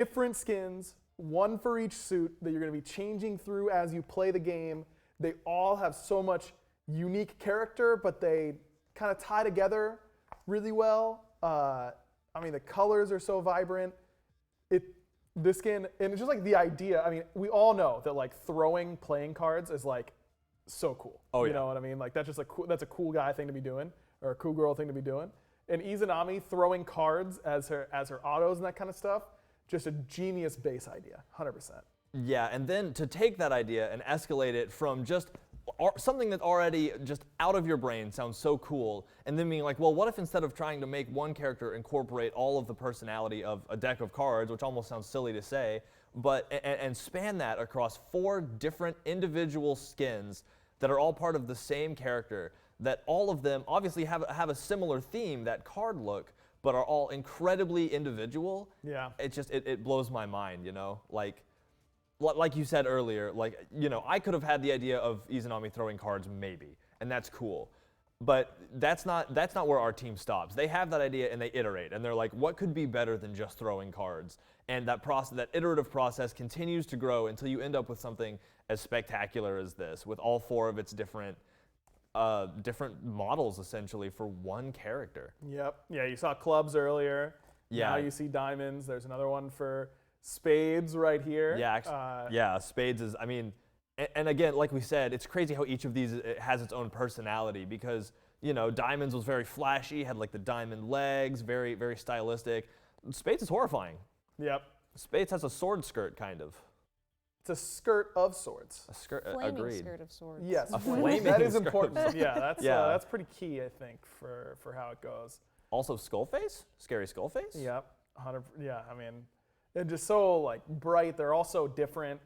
different skins, one for each suit that you're going to be changing through as you play the game. They all have so much unique character, but they kind of tie together really well. I mean, the colors are so vibrant. This skin, and it's just like the idea. I mean, we all know that like throwing playing cards is like so cool. Oh, you yeah. know what I mean? Like that's just that's a cool guy thing to be doing, or a cool girl thing to be doing. And Izanami throwing cards as her autos and that kind of stuff, just a genius base idea, 100%. Yeah, and then to take that idea and escalate it from just something that already just out of your brain sounds so cool, and then being like, well, what if instead of trying to make one character incorporate all of the personality of a deck of cards, which almost sounds silly to say, but and span that across 4 different individual skins that are all part of the same character, that all of them obviously have a similar theme, that card look, but are all incredibly individual. Yeah. It blows my mind, you know? Like you said earlier, like, you know, I could have had the idea of Izanami throwing cards maybe, and that's cool. But that's not where our team stops. They have that idea and they iterate, and they're like, what could be better than just throwing cards? And that iterative process continues to grow until you end up with something as spectacular as this, with all 4 of its different models essentially for one character. Yep. Yeah, you saw clubs earlier. Yeah. Now you see diamonds. There's another one for spades right here. Yeah, actually, spades is, I mean, and again, like we said, it's crazy how each of these has its own personality, because, you know, diamonds was very flashy, had like the diamond legs, very, very stylistic. Spades is horrifying. Yep. Spades has a sword skirt, kind of. It's a skirt of swords. A skirt, Flaming agreed. skirt of swords. Yes, A flaming that is skirt. important. Yeah, Yeah. That's pretty key, I think, for how it goes. Also, Skullface? Scary Skullface? Yep. 100. Yeah, I mean, they're just so like bright. They're all so different.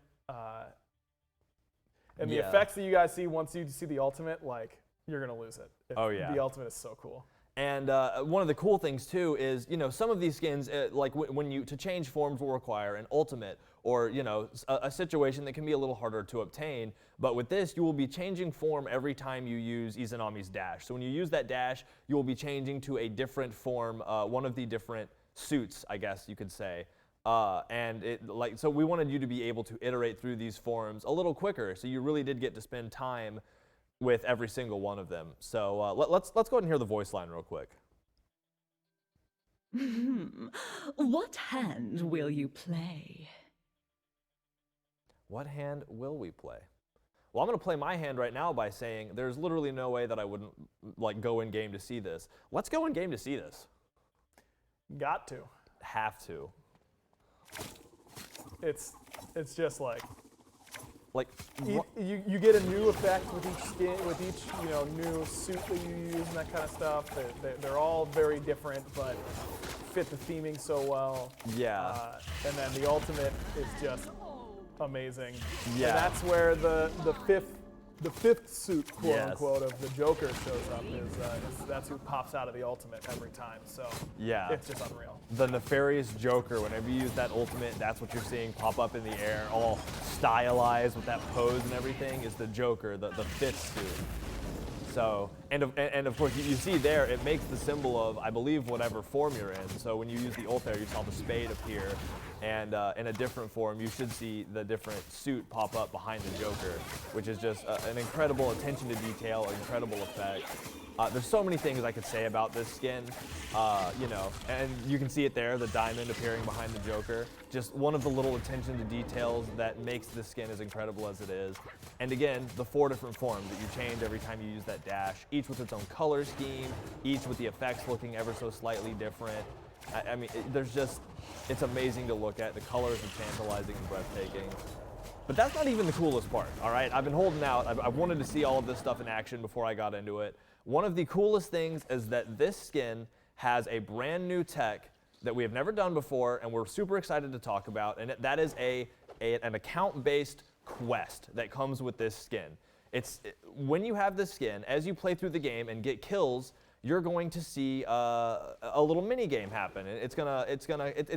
And the Yeah. effects that you guys see once you see the ultimate, like you're gonna lose it. Oh, yeah. The ultimate is so cool. And one of the cool things too is, you know, some of these skins, like when you to change forms will require an ultimate, or, you know, a situation that can be a little harder to obtain. But with this, you will be changing form every time you use Izanami's dash. So when you use that dash, you will be changing to a different form, one of the different suits, I guess you could say. So we wanted you to be able to iterate through these forms a little quicker, so you really did get to spend time with every single one of them. So let's go ahead and hear the voice line real quick. What hand will you play? What hand will we play? Well, I'm going to play my hand right now by saying there's literally no way that I wouldn't like go in game to see this. Let's go in game to see this. Got to. Have to. It's just like Like you get a new effect with each skin, with each new suit that you use and that kind of stuff. They're all very different, but fit the theming so well. Yeah. And then the ultimate is just amazing. Yeah. And that's where the fifth suit, quote Yes. unquote, of the Joker shows up. Is that's who pops out of the ultimate every time. So Yeah. it's just unreal. The nefarious Joker, whenever you use that ultimate, that's what you're seeing pop up in the air, all stylized with that pose and everything, is the Joker, the fifth suit. So, and of course, you see there, it makes the symbol of, I believe, whatever form you're in. So when you use the ult there, you saw the spade appear, and in a different form, you should see the different suit pop up behind the Joker, which is just an incredible attention to detail, an incredible effect. There's so many things I could say about this skin, and you can see it there, the diamond appearing behind the Joker. Just one of the little attention to details that makes this skin as incredible as it is. And again, the 4 different forms that you change every time you use that dash, each with its own color scheme, each with the effects looking ever so slightly different. I mean, it's amazing to look at. The colors are tantalizing and breathtaking. But that's not even the coolest part, all right? I've been holding out. I wanted to see all of this stuff in action before I got into it. One of the coolest things is that this skin has a brand new tech that we have never done before, and we're super excited to talk about, and that is an account-based quest that comes with this skin. When you have this skin, as you play through the game and get kills, you're going to see a little mini game happen. It's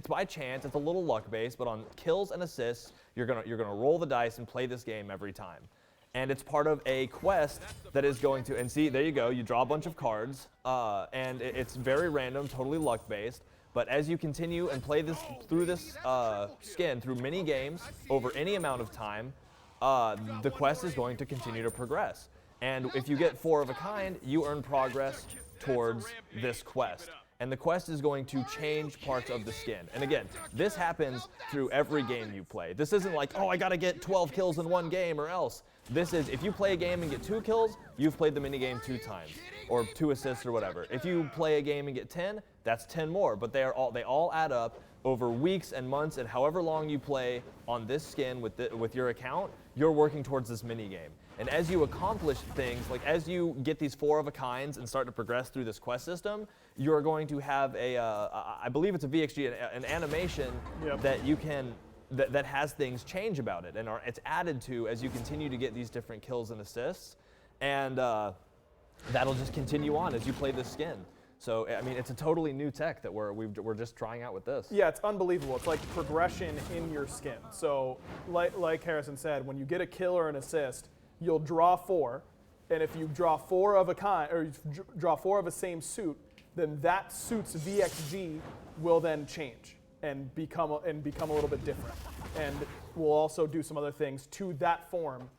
by chance. It's a little luck based, but on kills and assists, you're gonna roll the dice and play this game every time. And it's part of a quest that is going to, and see, there you go, you draw a bunch of cards, and it's very random, totally luck based, But as you continue and play this through this skin, through mini games, over any amount of time, the quest is going to continue to progress. And if you get 4 of a kind, you earn progress towards this quest. And the quest is going to change parts of the skin. And again, this happens through every game you play. This isn't like, oh, I gotta get 12 kills in one game or else. This is, if you play a game and get 2 kills, you've played the minigame 2 times, or 2 assists or whatever. If you play a game and get 10, that's 10 more, but they all add up over weeks and months, and however long you play on this skin with your account, you're working towards this minigame. And as you accomplish things, like as you get these 4 of a kinds and start to progress through this quest system, you're going to have I believe it's a VXG, an animation that you can, that has things change about it, and it's added to as you continue to get these different kills and assists, and that'll just continue on as you play this skin. So I mean, it's a totally new tech that we're just trying out with this. Yeah, it's unbelievable. It's like progression in your skin. So like Harrison said, when you get a kill or an assist, you'll draw 4, and if you draw 4 of a kind, or you draw 4 of the same suit, then that suit's VXG will then change and become a little bit different. And we'll also do some other things to that form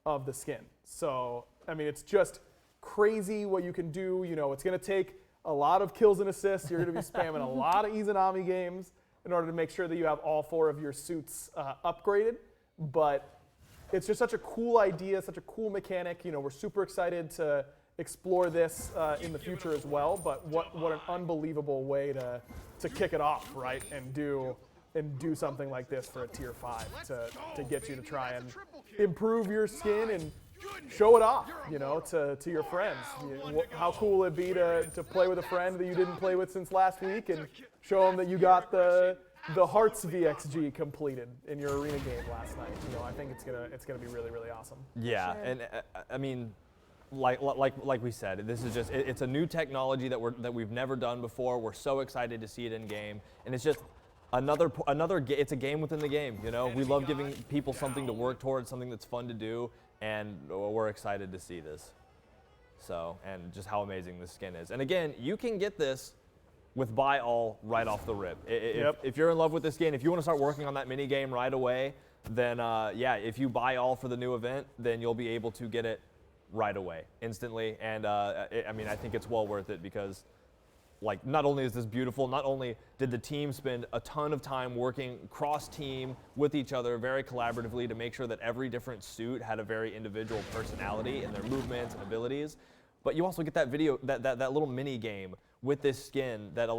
of the skin. So I mean, it's just crazy what you can do. You know, it's going to take a lot of kills and assists. You're going to be spamming a lot of Izanami games in order to make sure that you have all 4 of your suits upgraded. But it's just such a cool idea, such a cool mechanic. You know, we're super excited to explore this in the future as well. But what an unbelievable way to kick it off, right? And do something like this for a tier 5 to get you to try and improve your skin and show it off, you know, to your friends. How cool would it be to play with a friend that you didn't play with since last week and show them that you got the Hearts VXG completed in your arena game last night? You know, I think it's gonna be really, really awesome. Yeah, and I mean, like we said, this is just it's a new technology that we've never done before. We're so excited to see it in game, and it's just it's a game within the game. You know, we love giving people something to work towards, something that's fun to do, and we're excited to see this. So, and just how amazing this skin is. And again, you can get this with buy all right off the rip. If you're in love with this game, if you want to start working on that mini game right away, then yeah, if you buy all for the new event, then you'll be able to get it right away, instantly. And I mean, I think it's well worth it because, like, not only is this beautiful, not only did the team spend a ton of time working cross-team with each other very collaboratively to make sure that every different suit had a very individual personality in their movements and abilities, but you also get that little mini game with this skin that allows